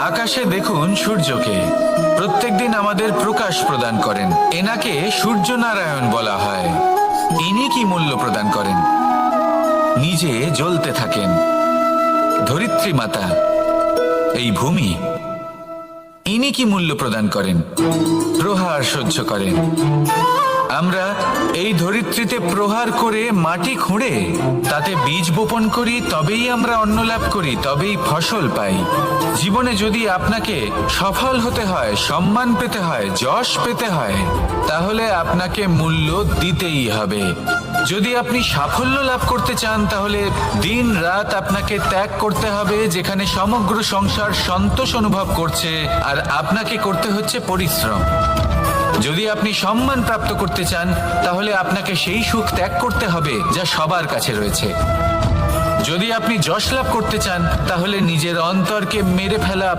আকাশে দেখুন সূর্যকে। প্রত্যেকদিন আমাদের প্রকাশ প্রদান করেন। এনাকে সূর্য নারায়ণ বলা হয়। ইনি কি মূল্য প্রদান করেন? নিজে জ্বলতে থাকেন। ধরিত্রী মাতা, এই ভূমি, ইনি কি মূল্য প্রদান করেন? প্রহার সহ্য করেন। আমরা এই ধরিত্রীতে প্রহার করে মাটি খুঁড়ে তাতে বীজ বপন করি, তবেই আমরা অন্ন লাভ করি, তবেই ফসল পাই। জীবনে যদি আপনাকে সফল হতে হয়, সম্মান পেতে হয়, যশ পেতে হয়, তাহলে আপনাকে মূল্য দিতেই হবে। যদি আপনি সাফল্য লাভ করতে চান, তাহলে দিন রাত আপনাকে ত্যাগ করতে হবে, যেখানে সমগ্র সংসার সন্তোষ অনুভব করছে, আর আপনাকে করতে হচ্ছে পরিশ্রম। যদি আপনি সম্মান প্রাপ্ত করতে চান, তাহলে আপনাকে সেই সুখ ত্যাগ করতে হবে যা সবার কাছে রয়েছে। যদি আপনি যশ লাভ করতে চান, তাহলে নিজের অন্তরকে মেরে ফেলা